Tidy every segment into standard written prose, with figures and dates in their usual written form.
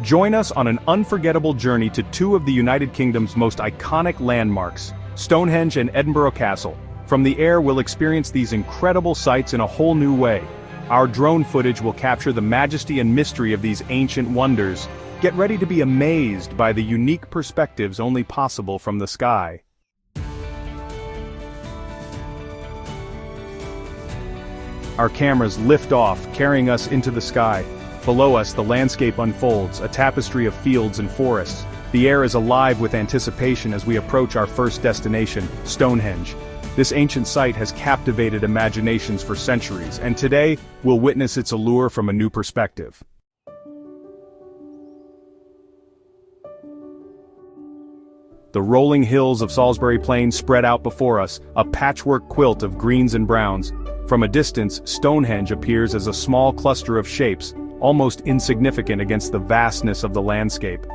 Join us on an unforgettable journey to two of the United Kingdom's most iconic landmarks, Stonehenge and Edinburgh Castle. From the air we'll experience these incredible sights in a whole new way. Our drone footage will capture the majesty and mystery of these ancient wonders. Get ready to be amazed by the unique perspectives only possible from the sky. Our cameras lift off, carrying us into the sky. Below us, the landscape unfolds, a tapestry of fields and forests. The air is alive with anticipation as we approach our first destination, Stonehenge. This ancient site has captivated imaginations for centuries, and today, we'll witness its allure from a new perspective. The rolling hills of Salisbury Plain spread out before us, a patchwork quilt of greens and browns. From a distance, Stonehenge appears as a small cluster of shapes, almost insignificant against the vastness of the landscape.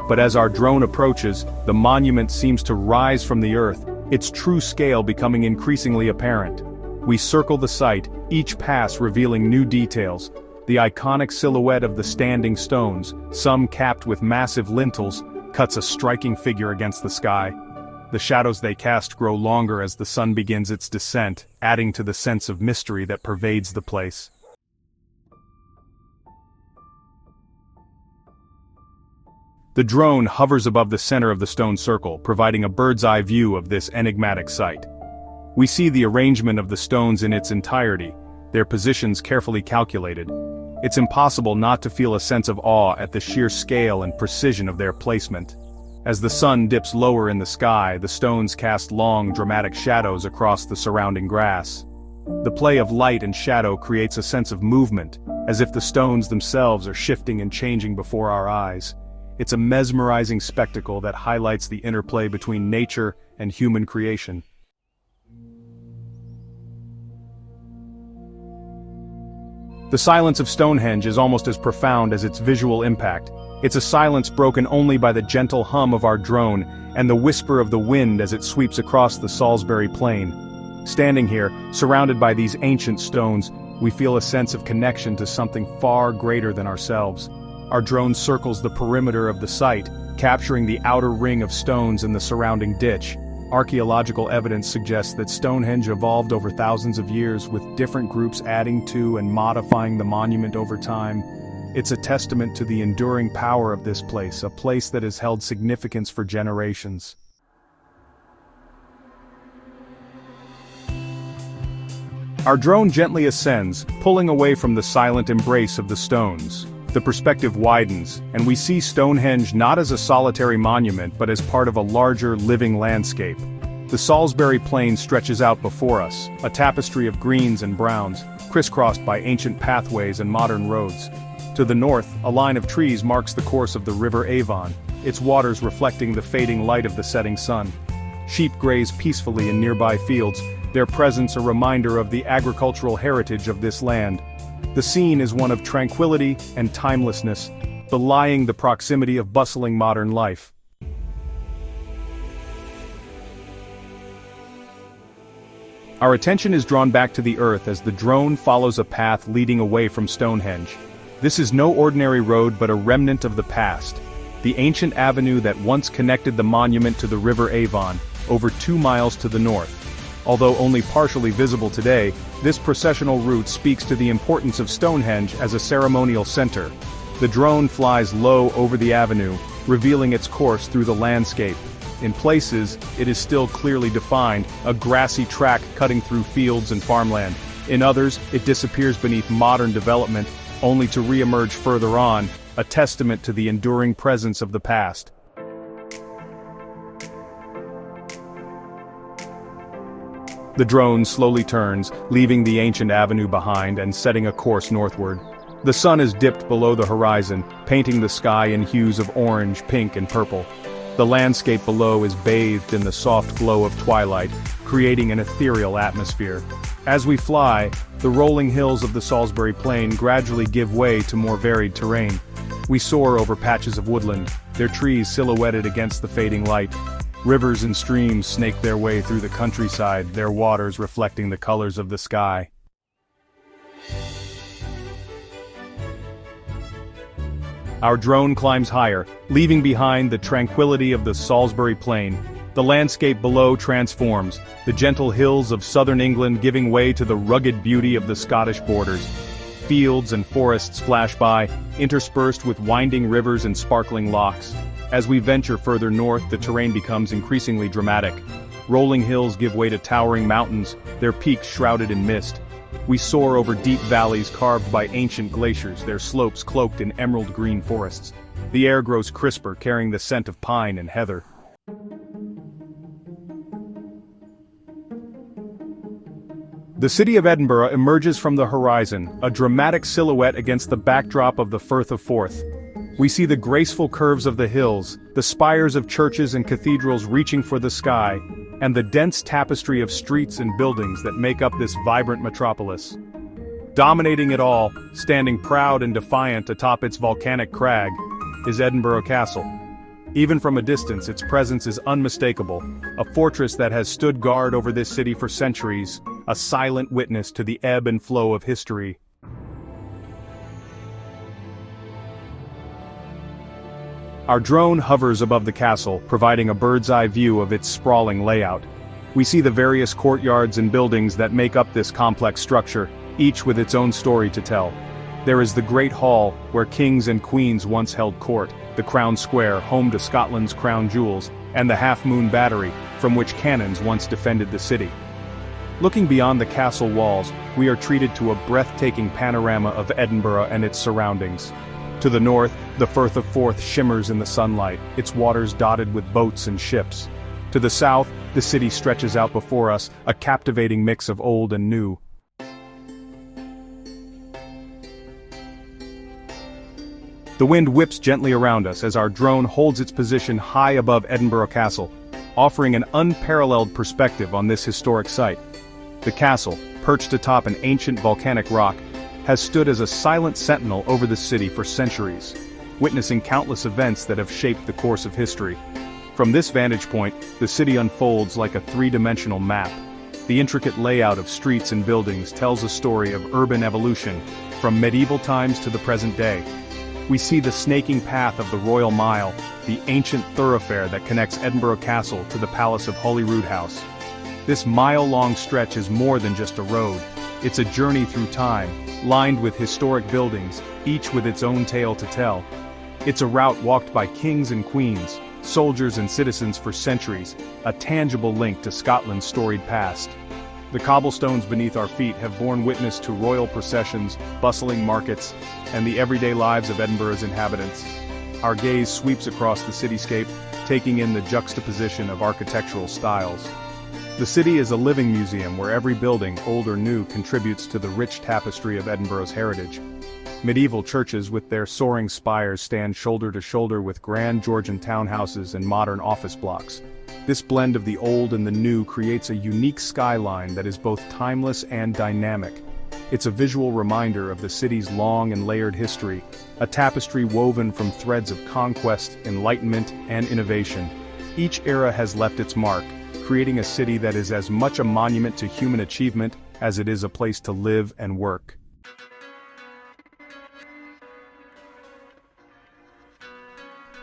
But as our drone approaches, the monument seems to rise from the earth, its true scale becoming increasingly apparent. We circle the site, each pass revealing new details. The iconic silhouette of the standing stones, some capped with massive lintels, cuts a striking figure against the sky. The shadows they cast grow longer as the sun begins its descent, adding to the sense of mystery that pervades the place. The drone hovers above the center of the stone circle, providing a bird's-eye view of this enigmatic site. We see the arrangement of the stones in its entirety, their positions carefully calculated. It's impossible not to feel a sense of awe at the sheer scale and precision of their placement. As the sun dips lower in the sky, the stones cast long, dramatic shadows across the surrounding grass. The play of light and shadow creates a sense of movement, as if the stones themselves are shifting and changing before our eyes. It's a mesmerizing spectacle that highlights the interplay between nature and human creation. The silence of Stonehenge is almost as profound as its visual impact. It's a silence broken only by the gentle hum of our drone and the whisper of the wind as it sweeps across the Salisbury Plain. Standing here, surrounded by these ancient stones, we feel a sense of connection to something far greater than ourselves. Our drone circles the perimeter of the site, capturing the outer ring of stones in the surrounding ditch. Archaeological evidence suggests that Stonehenge evolved over thousands of years, with different groups adding to and modifying the monument over time. It's a testament to the enduring power of this place, a place that has held significance for generations. Our drone gently ascends, pulling away from the silent embrace of the stones. The perspective widens, and we see Stonehenge not as a solitary monument but as part of a larger, living landscape. The Salisbury Plain stretches out before us, a tapestry of greens and browns, crisscrossed by ancient pathways and modern roads. To the north, a line of trees marks the course of the River Avon, its waters reflecting the fading light of the setting sun. Sheep graze peacefully in nearby fields, their presence a reminder of the agricultural heritage of this land. The scene is one of tranquility and timelessness, belying the proximity of bustling modern life. Our attention is drawn back to the earth as the drone follows a path leading away from Stonehenge. This is no ordinary road but a remnant of the past. The ancient avenue that once connected the monument to the River Avon, over 2 miles to the north. Although only partially visible today, this processional route speaks to the importance of Stonehenge as a ceremonial center. The drone flies low over the avenue, revealing its course through the landscape. In places, it is still clearly defined, a grassy track cutting through fields and farmland. In others, it disappears beneath modern development, only to re-emerge further on, a testament to the enduring presence of the past. The drone slowly turns, leaving the ancient avenue behind and setting a course northward. The sun is dipped below the horizon, painting the sky in hues of orange, pink, and purple. The landscape below is bathed in the soft glow of twilight, creating an ethereal atmosphere. As we fly, the rolling hills of the Salisbury Plain gradually give way to more varied terrain. We soar over patches of woodland, their trees silhouetted against the fading light. Rivers and streams snake their way through the countryside, their waters reflecting the colors of the sky. Our drone climbs higher, leaving behind the tranquility of the Salisbury Plain. The landscape below transforms, the gentle hills of southern England giving way to the rugged beauty of the Scottish borders. Fields and forests flash by, interspersed with winding rivers and sparkling lochs. As we venture further north, the terrain becomes increasingly dramatic. Rolling hills give way to towering mountains, their peaks shrouded in mist. We soar over deep valleys carved by ancient glaciers, their slopes cloaked in emerald green forests. The air grows crisper, carrying the scent of pine and heather. The city of Edinburgh emerges from the horizon, a dramatic silhouette against the backdrop of the Firth of Forth. We see the graceful curves of the hills, the spires of churches and cathedrals reaching for the sky, and the dense tapestry of streets and buildings that make up this vibrant metropolis. Dominating it all, standing proud and defiant atop its volcanic crag, is Edinburgh Castle. Even from a distance, its presence is unmistakable, a fortress that has stood guard over this city for centuries, a silent witness to the ebb and flow of history. Our drone hovers above the castle, providing a bird's-eye view of its sprawling layout. We see the various courtyards and buildings that make up this complex structure, each with its own story to tell. There is the Great Hall, where kings and queens once held court, the Crown Square, home to Scotland's crown jewels, and the Half Moon Battery, from which cannons once defended the city. Looking beyond the castle walls, we are treated to a breathtaking panorama of Edinburgh and its surroundings. To the north, the Firth of Forth shimmers in the sunlight, its waters dotted with boats and ships. To the south, the city stretches out before us, a captivating mix of old and new. The wind whips gently around us as our drone holds its position high above Edinburgh Castle, offering an unparalleled perspective on this historic site. The castle, perched atop an ancient volcanic rock, has stood as a silent sentinel over the city for centuries, witnessing countless events that have shaped the course of history. From this vantage point, the city unfolds like a three-dimensional map. The intricate layout of streets and buildings tells a story of urban evolution, from medieval times to the present day. We see the snaking path of the Royal Mile, the ancient thoroughfare that connects Edinburgh Castle to the Palace of Holyrood House. This mile-long stretch is more than just a road. It's a journey through time, lined with historic buildings, each with its own tale to tell. It's a route walked by kings and queens, soldiers and citizens for centuries, a tangible link to Scotland's storied past. The cobblestones beneath our feet have borne witness to royal processions, bustling markets, and the everyday lives of Edinburgh's inhabitants. Our gaze sweeps across the cityscape, taking in the juxtaposition of architectural styles. The city is a living museum where every building, old or new, contributes to the rich tapestry of Edinburgh's heritage. Medieval churches with their soaring spires stand shoulder to shoulder with grand Georgian townhouses and modern office blocks. This blend of the old and the new creates a unique skyline that is both timeless and dynamic. It's a visual reminder of the city's long and layered history, a tapestry woven from threads of conquest, enlightenment, and innovation. Each era has left its mark, creating a city that is as much a monument to human achievement as it is a place to live and work.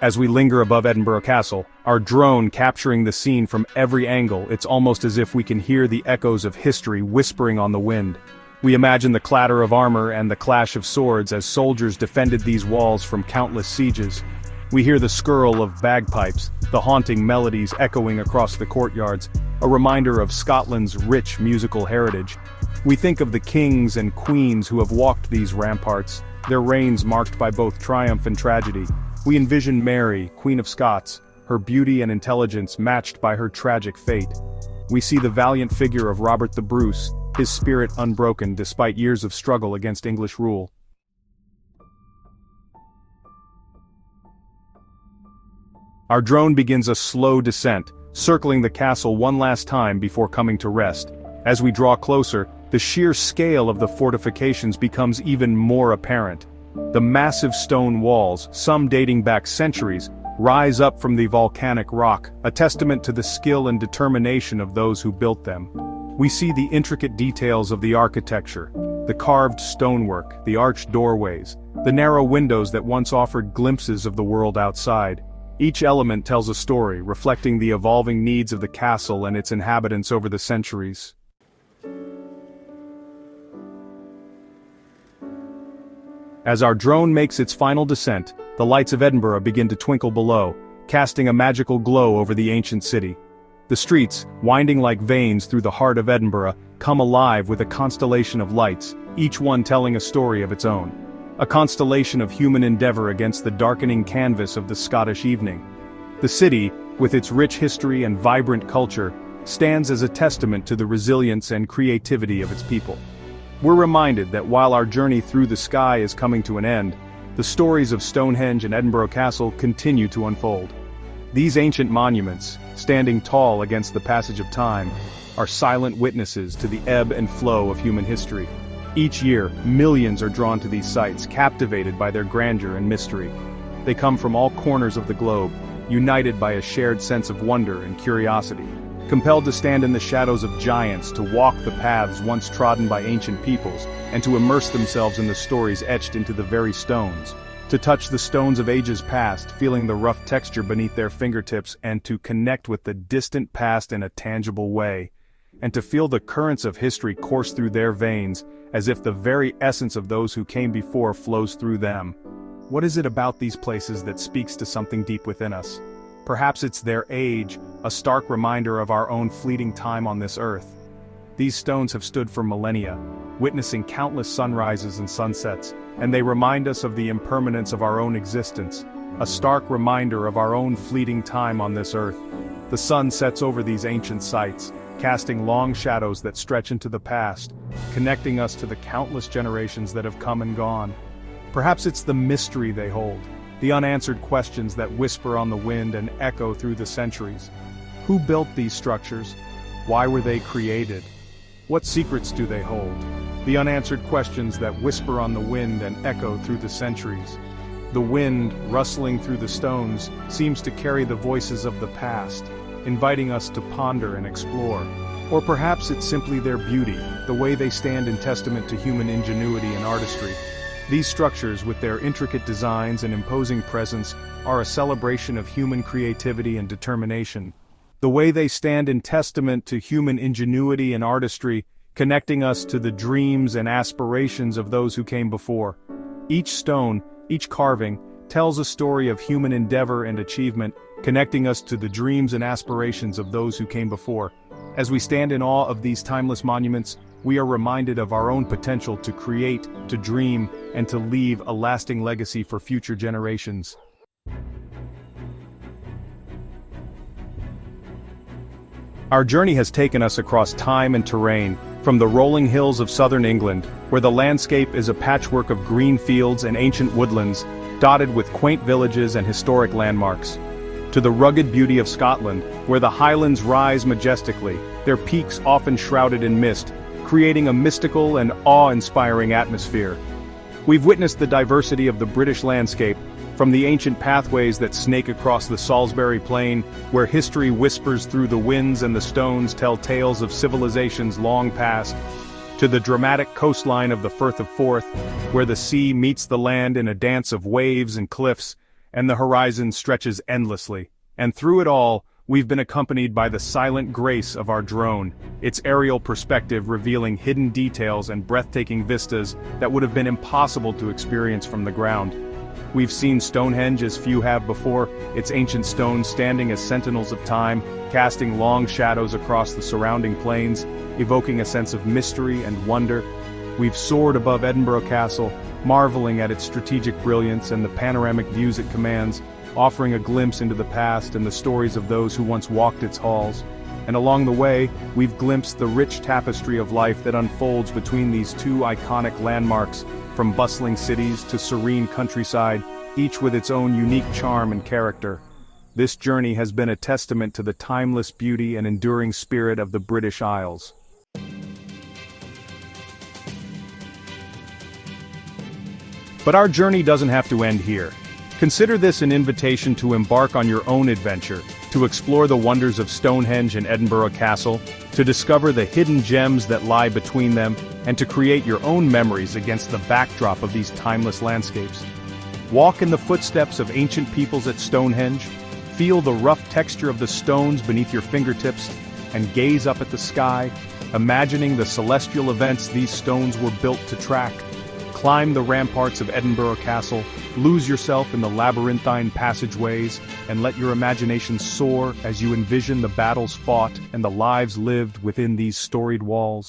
As we linger above Edinburgh Castle, our drone capturing the scene from every angle, it's almost as if we can hear the echoes of history whispering on the wind. We imagine the clatter of armor and the clash of swords as soldiers defended these walls from countless sieges. We hear the skirl of bagpipes, the haunting melodies echoing across the courtyards, a reminder of Scotland's rich musical heritage. We think of the kings and queens who have walked these ramparts, their reigns marked by both triumph and tragedy. We envision Mary, Queen of Scots, her beauty and intelligence matched by her tragic fate. We see the valiant figure of Robert the Bruce, his spirit unbroken despite years of struggle against English rule. Our drone begins a slow descent, circling the castle one last time before coming to rest. As we draw closer, the sheer scale of the fortifications becomes even more apparent. The massive stone walls, some dating back centuries, rise up from the volcanic rock, a testament to the skill and determination of those who built them. We see the intricate details of the architecture, the carved stonework, the arched doorways, the narrow windows that once offered glimpses of the world outside. Each element tells a story, reflecting the evolving needs of the castle and its inhabitants over the centuries. As our drone makes its final descent, the lights of Edinburgh begin to twinkle below, casting a magical glow over the ancient city. The streets, winding like veins through the heart of Edinburgh, come alive with a constellation of lights, each one telling a story of its own. A constellation of human endeavor against the darkening canvas of the Scottish evening. The city, with its rich history and vibrant culture, stands as a testament to the resilience and creativity of its people. We're reminded that while our journey through the sky is coming to an end, the stories of Stonehenge and Edinburgh Castle continue to unfold. These ancient monuments, standing tall against the passage of time, are silent witnesses to the ebb and flow of human history. Each year, millions are drawn to these sites, captivated by their grandeur and mystery. They come from all corners of the globe, united by a shared sense of wonder and curiosity. Compelled to stand in the shadows of giants, to walk the paths once trodden by ancient peoples, and to immerse themselves in the stories etched into the very stones. To touch the stones of ages past, feeling the rough texture beneath their fingertips, and to connect with the distant past in a tangible way. And to feel the currents of history course through their veins, as if the very essence of those who came before flows through them. What is it about these places that speaks to something deep within us? Perhaps it's their age, a stark reminder of our own fleeting time on this earth. These stones have stood for millennia, witnessing countless sunrises and sunsets, and they remind us of the impermanence of our own existence, a stark reminder of our own fleeting time on this earth. The sun sets over these ancient sites, casting long shadows that stretch into the past, connecting us to the countless generations that have come and gone. Perhaps it's the mystery they hold, the unanswered questions that whisper on the wind and echo through the centuries. Who built these structures? Why were they created? What secrets do they hold? The unanswered questions that whisper on the wind and echo through the centuries. The wind, rustling through the stones, seems to carry the voices of the past, inviting us to ponder and explore. Or perhaps it's simply their beauty, the way they stand in testament to human ingenuity and artistry. These structures, with their intricate designs and imposing presence, are a celebration of human creativity and determination. The way they stand in testament to human ingenuity and artistry, connecting us to the dreams and aspirations of those who came before. Each stone, each carving, tells a story of human endeavor and achievement, connecting us to the dreams and aspirations of those who came before. As we stand in awe of these timeless monuments, we are reminded of our own potential to create, to dream, and to leave a lasting legacy for future generations. Our journey has taken us across time and terrain, from the rolling hills of southern England, where the landscape is a patchwork of green fields and ancient woodlands, dotted with quaint villages and historic landmarks, to the rugged beauty of Scotland, where the Highlands rise majestically, their peaks often shrouded in mist, creating a mystical and awe-inspiring atmosphere. We've witnessed the diversity of the British landscape, from the ancient pathways that snake across the Salisbury Plain, where history whispers through the winds and the stones tell tales of civilizations long past, to the dramatic coastline of the Firth of Forth, where the sea meets the land in a dance of waves and cliffs, and the horizon stretches endlessly. And through it all, we've been accompanied by the silent grace of our drone, its aerial perspective revealing hidden details and breathtaking vistas that would have been impossible to experience from the ground. We've seen Stonehenge as few have before, its ancient stones standing as sentinels of time, casting long shadows across the surrounding plains, evoking a sense of mystery and wonder. We've soared above Edinburgh Castle, marveling at its strategic brilliance and the panoramic views it commands, offering a glimpse into the past and the stories of those who once walked its halls. And along the way, we've glimpsed the rich tapestry of life that unfolds between these two iconic landmarks, from bustling cities to serene countryside, each with its own unique charm and character. This journey has been a testament to the timeless beauty and enduring spirit of the British Isles. But our journey doesn't have to end here. Consider this an invitation to embark on your own adventure, to explore the wonders of Stonehenge and Edinburgh Castle, to discover the hidden gems that lie between them, and to create your own memories against the backdrop of these timeless landscapes. Walk in the footsteps of ancient peoples at Stonehenge, feel the rough texture of the stones beneath your fingertips, and gaze up at the sky, imagining the celestial events these stones were built to track. Climb the ramparts of Edinburgh Castle, lose yourself in the labyrinthine passageways, and let your imagination soar as you envision the battles fought and the lives lived within these storied walls.